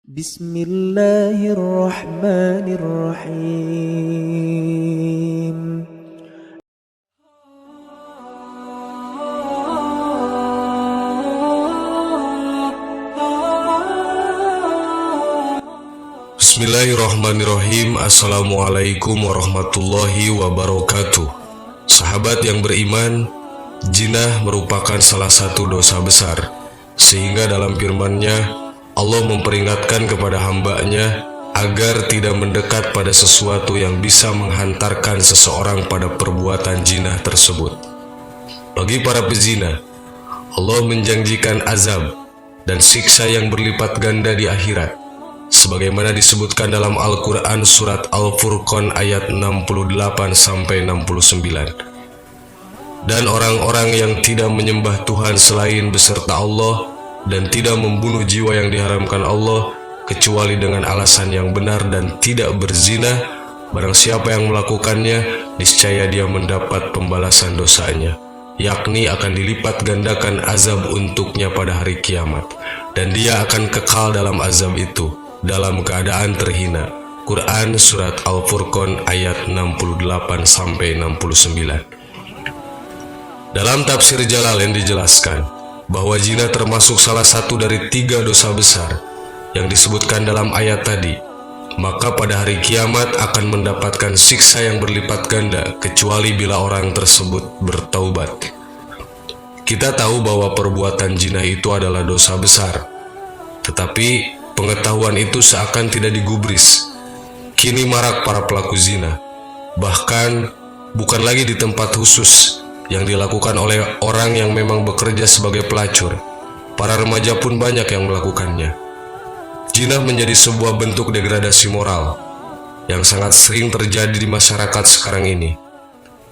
Bismillahirrahmanirrahim. Bismillahirrahmanirrahim. Assalamualaikum warahmatullahi wabarakatuh. Sahabat yang beriman, jinah merupakan salah satu dosa besar, sehingga dalam firman-Nya Allah memperingatkan kepada hamba-Nya agar tidak mendekat pada sesuatu yang bisa menghantarkan seseorang pada perbuatan jinah tersebut. Bagi para pezina, Allah menjanjikan azab dan siksa yang berlipat ganda di akhirat, sebagaimana disebutkan dalam Al-Quran surat Al-Furqan ayat 68-69. Dan orang-orang yang tidak menyembah Tuhan selain beserta Allah dan tidak membunuh jiwa yang diharamkan Allah kecuali dengan alasan yang benar dan tidak berzina, barang siapa yang melakukannya, niscaya dia mendapat pembalasan dosanya, yakni akan dilipat gandakan azab untuknya pada hari kiamat, dan dia akan kekal dalam azab itu dalam keadaan terhina. Quran surat Al-Furqan ayat 68-69. Dalam tafsir Jalalain dijelaskan bahwa zina termasuk salah satu dari 3 dosa besar yang disebutkan dalam ayat tadi, maka pada hari kiamat akan mendapatkan siksa yang berlipat ganda kecuali bila orang tersebut bertaubat. Kita tahu bahwa perbuatan zina itu adalah dosa besar, tetapi pengetahuan itu seakan tidak digubris. Kini marak para pelaku zina, bahkan bukan lagi di tempat khusus yang dilakukan oleh orang yang memang bekerja sebagai pelacur. Para remaja pun banyak yang melakukannya. Zina menjadi sebuah bentuk degradasi moral yang sangat sering terjadi di masyarakat sekarang ini.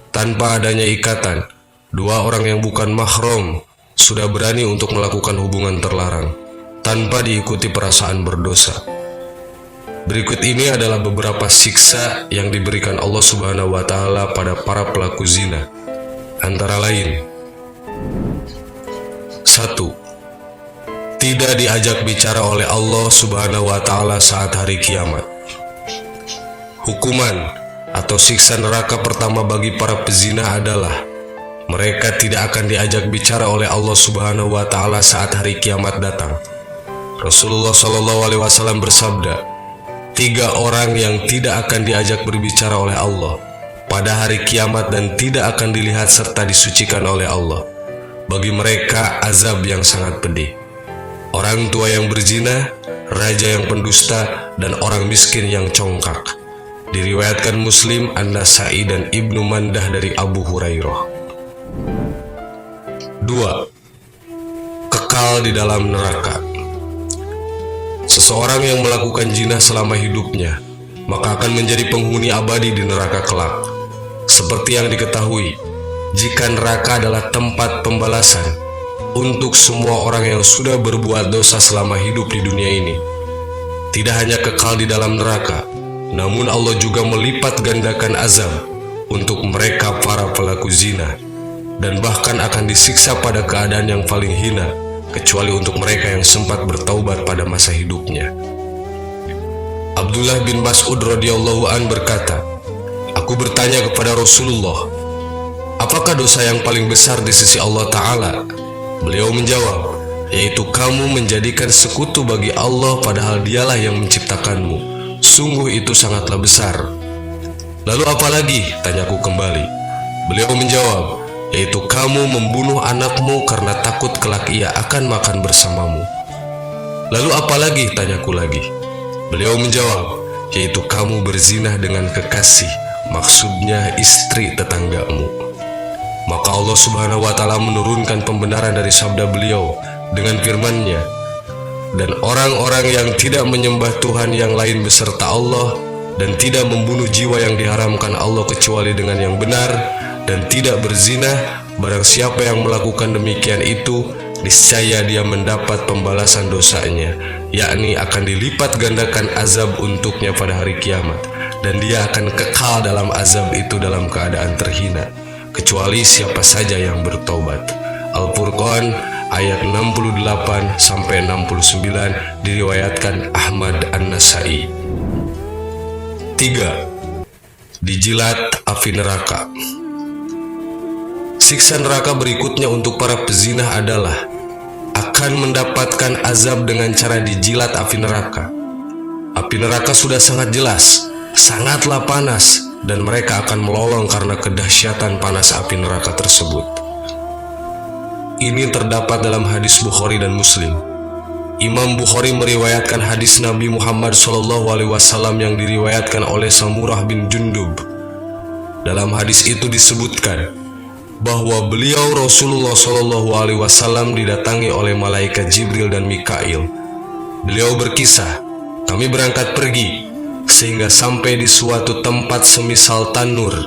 Tanpa adanya ikatan, 2 orang yang bukan mahram sudah berani untuk melakukan hubungan terlarang tanpa diikuti perasaan berdosa. Berikut ini adalah beberapa siksa yang diberikan Allah Subhanahu wa Ta'ala pada para pelaku zina. Antara lain: 1. Tidak diajak bicara oleh Allah Subhanahu wa Ta'ala saat hari kiamat. Hukuman atau siksa neraka pertama bagi para pezina adalah mereka tidak akan diajak bicara oleh Allah Subhanahu wa Ta'ala saat hari kiamat datang. Rasulullah SAW bersabda, 3 orang yang tidak akan diajak berbicara oleh Allah pada hari kiamat dan tidak akan dilihat serta disucikan oleh Allah. Bagi mereka azab yang sangat pedih: orang tua yang berzina, raja yang pendusta, dan orang miskin yang congkak. Diriwayatkan Muslim, An-Nasai, dan Ibnu Mandah dari Abu Hurairah. 2. Kekal di dalam neraka. Seseorang yang melakukan zina selama hidupnya, maka akan menjadi penghuni abadi di neraka kelak. Seperti yang diketahui, jika neraka adalah tempat pembalasan untuk semua orang yang sudah berbuat dosa selama hidup di dunia ini, tidak hanya kekal di dalam neraka, namun Allah juga melipat gandakan azab untuk mereka para pelaku zina, dan bahkan akan disiksa pada keadaan yang paling hina, kecuali untuk mereka yang sempat bertaubat pada masa hidupnya. Abdullah bin Mas'ud radhiyallahu an berkata, aku bertanya kepada Rasulullah, apakah dosa yang paling besar di sisi Allah Ta'ala? Beliau menjawab, yaitu kamu menjadikan sekutu bagi Allah padahal dialah yang menciptakanmu. Sungguh itu sangatlah besar. Lalu apa lagi? Tanyaku kembali. Beliau menjawab, yaitu kamu membunuh anakmu karena takut kelak ia akan makan bersamamu. Lalu apa lagi? Tanyaku lagi. Beliau menjawab, yaitu kamu berzinah dengan kekasih, maksudnya istri tetanggamu. Maka Allah Subhanahu wa Ta'ala menurunkan pembenaran dari sabda beliau dengan firman-Nya, dan orang-orang yang tidak menyembah Tuhan yang lain beserta Allah dan tidak membunuh jiwa yang diharamkan Allah kecuali dengan yang benar dan tidak berzina, barang siapa yang melakukan demikian itu, niscaya dia mendapat pembalasan dosanya, yakni akan dilipat gandakan azab untuknya pada hari kiamat, dan dia akan kekal dalam azab itu dalam keadaan terhina, kecuali siapa saja yang bertobat. Al-Furqan ayat 68-69 diriwayatkan Ahmad An-Nasai. 3. Dijilat api neraka. Siksa neraka berikutnya untuk para pezinah adalah akan mendapatkan azab dengan cara dijilat api neraka. Api neraka sudah sangat jelas, sangatlah panas, dan mereka akan melolong karena kedahsyatan panas api neraka tersebut. Ini terdapat dalam hadis Bukhari dan Muslim. Imam Bukhari meriwayatkan hadis Nabi Muhammad SAW yang diriwayatkan oleh Samurah bin Jundub. Dalam hadis itu disebutkan bahwa beliau Rasulullah SAW didatangi oleh malaikat Jibril dan Mikail. Beliau berkisah, kami berangkat pergi sehingga sampai di suatu tempat semisal tanur.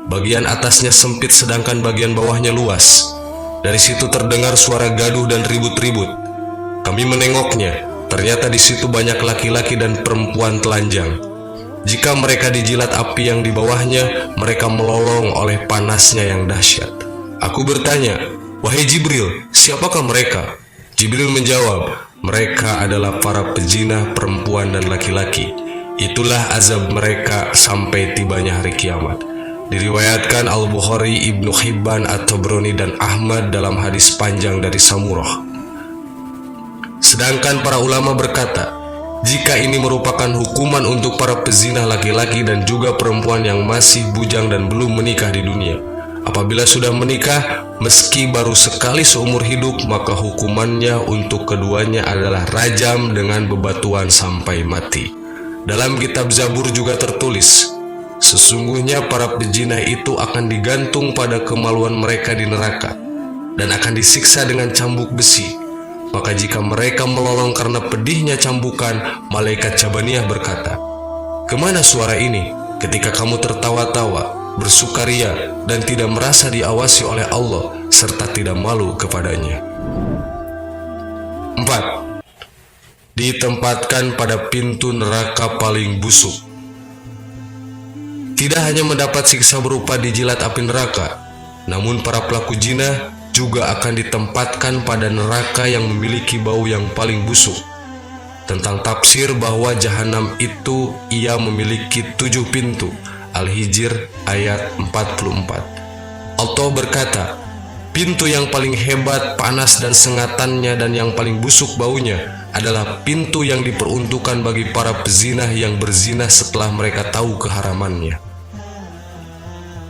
Bagian atasnya sempit sedangkan bagian bawahnya luas. Dari situ terdengar suara gaduh dan ribut-ribut. Kami menengoknya, ternyata di situ banyak laki-laki dan perempuan telanjang. Jika mereka dijilat api yang di bawahnya, mereka melolong oleh panasnya yang dahsyat. Aku bertanya, wahai Jibril, siapakah mereka? Jibril menjawab, mereka adalah para pezinah perempuan dan laki-laki. Itulah azab mereka sampai tibanya hari kiamat. Diriwayatkan Al-Bukhari, Ibnu Hibban, At-Tabrani, dan Ahmad dalam hadis panjang dari Samurah. Sedangkan para ulama berkata, jika ini merupakan hukuman untuk para pezinah laki-laki dan juga perempuan yang masih bujang dan belum menikah di dunia. Apabila sudah menikah, meski baru sekali seumur hidup, maka hukumannya untuk keduanya adalah rajam dengan bebatuan sampai mati. Dalam kitab Zabur juga tertulis, sesungguhnya para pezinah itu akan digantung pada kemaluan mereka di neraka dan akan disiksa dengan cambuk besi. Maka jika mereka melolong karena pedihnya cambukan, malaikat Jabaniyah berkata, kemana suara ini ketika kamu tertawa-tawa, bersukaria, dan tidak merasa diawasi oleh Allah, serta tidak malu kepadanya? 4. Ditempatkan pada pintu neraka paling busuk. Tidak hanya mendapat siksa berupa dijilat api neraka, namun para pelaku zina juga akan ditempatkan pada neraka yang memiliki bau yang paling busuk. Tentang tafsir bahwa jahanam itu ia memiliki 7 pintu, Al-Hijr ayat 44. Allah berkata, pintu yang paling hebat, panas dan sengatannya dan yang paling busuk baunya adalah pintu yang diperuntukkan bagi para pezinah yang berzina setelah mereka tahu keharamannya.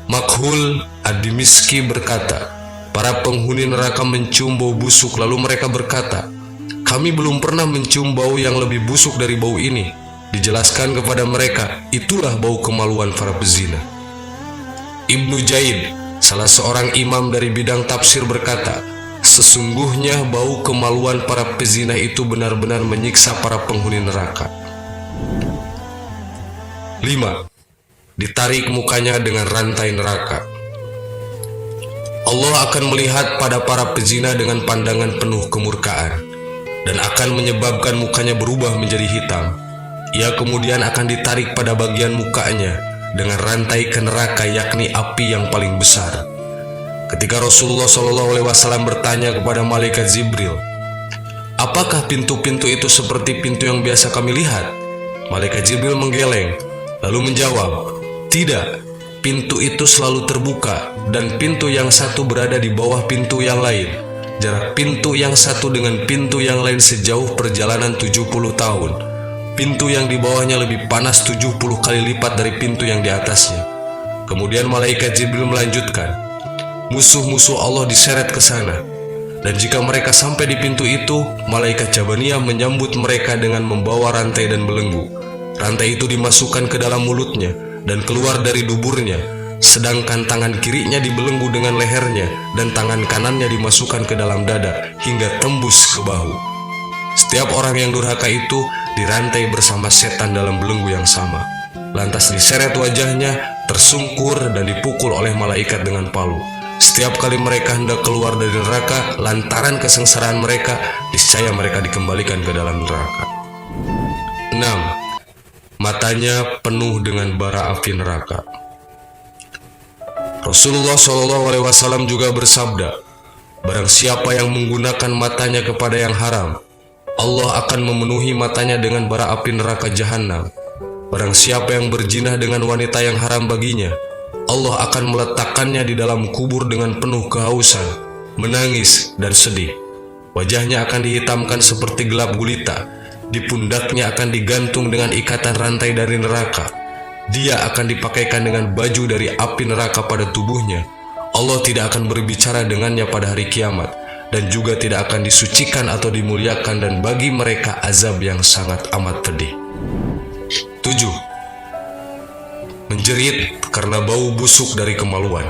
Makhul Ad-Dimishki berkata, para penghuni neraka mencium bau busuk, lalu mereka berkata, kami belum pernah mencium bau yang lebih busuk dari bau ini. Dijelaskan kepada mereka, itulah bau kemaluan para pezina. Ibnu Jaid, salah seorang imam dari bidang tafsir, berkata, sesungguhnya bau kemaluan para pezina itu benar-benar menyiksa para penghuni neraka. 5. Ditarik mukanya dengan rantai neraka. Allah akan melihat pada para pezina dengan pandangan penuh kemurkaan dan akan menyebabkan mukanya berubah menjadi hitam. Ia kemudian akan ditarik pada bagian mukanya dengan rantai ke neraka, yakni api yang paling besar. Ketika Rasulullah SAW bertanya kepada malaikat Jibril, apakah pintu-pintu itu seperti pintu yang biasa kami lihat? Malaikat Jibril menggeleng lalu menjawab, tidak, pintu itu selalu terbuka dan pintu yang satu berada di bawah pintu yang lain. Jarak pintu yang satu dengan pintu yang lain sejauh perjalanan 70 tahun. Pintu yang di bawahnya lebih panas 70 kali lipat dari pintu yang di atasnya. Kemudian malaikat Jibril melanjutkan, musuh-musuh Allah diseret ke sana. Dan jika mereka sampai di pintu itu, malaikat Jabaniyah menyambut mereka dengan membawa rantai dan belenggu. Rantai itu dimasukkan ke dalam mulutnya dan keluar dari duburnya, sedangkan tangan kirinya dibelenggu dengan lehernya dan tangan kanannya dimasukkan ke dalam dada hingga tembus ke bahu. Setiap orang yang durhaka itu dirantai bersama setan dalam belenggu yang sama. Lantas diseret wajahnya, tersungkur dan dipukul oleh malaikat dengan palu. Setiap kali mereka hendak keluar dari neraka lantaran kesengsaraan mereka, niscaya mereka dikembalikan ke dalam neraka. 6. Matanya penuh dengan bara api neraka. Rasulullah SAW juga bersabda, Barang siapa yang menggunakan matanya kepada yang haram, Allah akan memenuhi matanya dengan bara api neraka jahanam. Barang siapa yang berzina dengan wanita yang haram baginya, Allah akan meletakkannya di dalam kubur dengan penuh kehausan, menangis dan sedih. Wajahnya akan dihitamkan seperti gelap gulita, di pundaknya akan digantung dengan ikatan rantai dari neraka. Dia akan dipakaikan dengan baju dari api neraka pada tubuhnya. Allah tidak akan berbicara dengannya pada hari kiamat, dan juga tidak akan disucikan atau dimuliakan, dan bagi mereka azab yang sangat amat pedih. 7. Menjerit karena bau busuk dari kemaluan.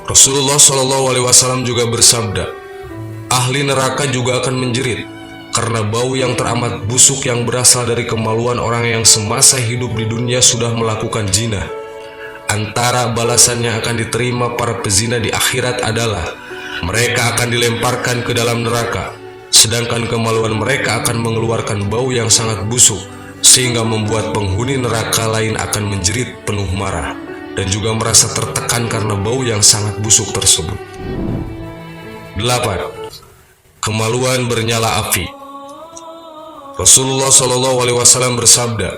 Rasulullah SAW juga bersabda, ahli neraka juga akan menjerit karena bau yang teramat busuk yang berasal dari kemaluan orang yang semasa hidup di dunia sudah melakukan zina. Antara balasan yang akan diterima para pezina di akhirat adalah mereka akan dilemparkan ke dalam neraka, sedangkan kemaluan mereka akan mengeluarkan bau yang sangat busuk, sehingga membuat penghuni neraka lain akan menjerit penuh marah dan juga merasa tertekan karena bau yang sangat busuk tersebut. 8. Kemaluan bernyala api. Rasulullah SAW bersabda,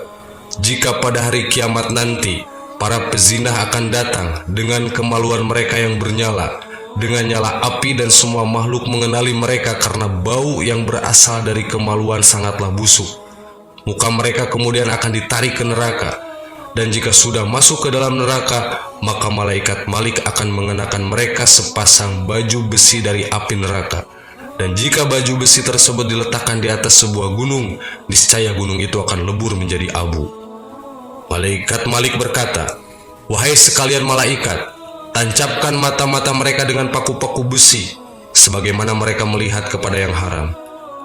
jika pada hari kiamat nanti para pezina akan datang dengan kemaluan mereka yang bernyala, dengan nyala api, dan semua makhluk mengenali mereka karena bau yang berasal dari kemaluan sangatlah busuk. Muka mereka kemudian akan ditarik ke neraka, dan jika sudah masuk ke dalam neraka, maka malaikat Malik akan mengenakan mereka sepasang baju besi dari api neraka. Dan jika baju besi tersebut diletakkan di atas sebuah gunung, niscaya gunung itu akan lebur menjadi abu. Malaikat Malik berkata, wahai sekalian malaikat, tancapkan mata-mata mereka dengan paku-paku besi, sebagaimana mereka melihat kepada yang haram.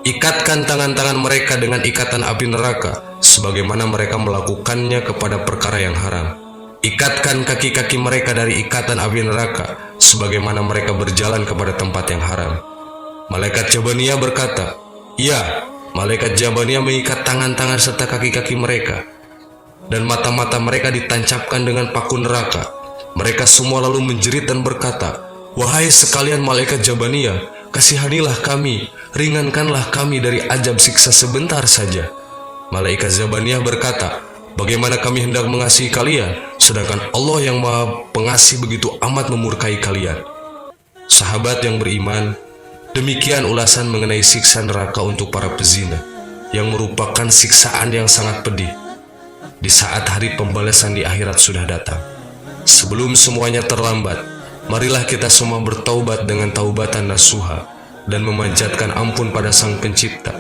Ikatkan tangan-tangan mereka dengan ikatan api neraka, sebagaimana mereka melakukannya kepada perkara yang haram. Ikatkan kaki-kaki mereka dari ikatan api neraka, sebagaimana mereka berjalan kepada tempat yang haram. Malaikat Jabaniyah berkata, ya, malaikat Jabaniyah mengikat tangan-tangan serta kaki-kaki mereka, dan mata-mata mereka ditancapkan dengan paku neraka. Mereka semua lalu menjerit dan berkata, wahai sekalian malaikat Jabaniyah, kasihanilah kami, ringankanlah kami dari azab siksa sebentar saja. Malaikat Jabaniyah berkata, bagaimana kami hendak mengasihi kalian, sedangkan Allah yang Maha Pengasih begitu amat memurkai kalian. Sahabat yang beriman, demikian ulasan mengenai siksa neraka untuk para pezina, yang merupakan siksaan yang sangat pedih di saat hari pembalasan di akhirat sudah datang. Sebelum semuanya terlambat, marilah kita semua bertaubat dengan taubatan nasuha dan memanjatkan ampun pada Sang Pencipta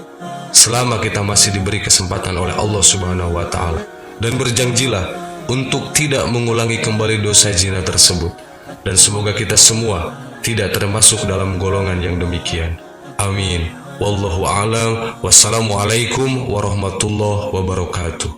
selama kita masih diberi kesempatan oleh Allah Subhanahu wa Ta'ala, dan berjanjilah untuk tidak mengulangi kembali dosa zina tersebut, dan semoga kita semua tidak termasuk dalam golongan yang demikian. Amin. Wallahu a'lam. Wassalamualaikum warahmatullahi wabarakatuh.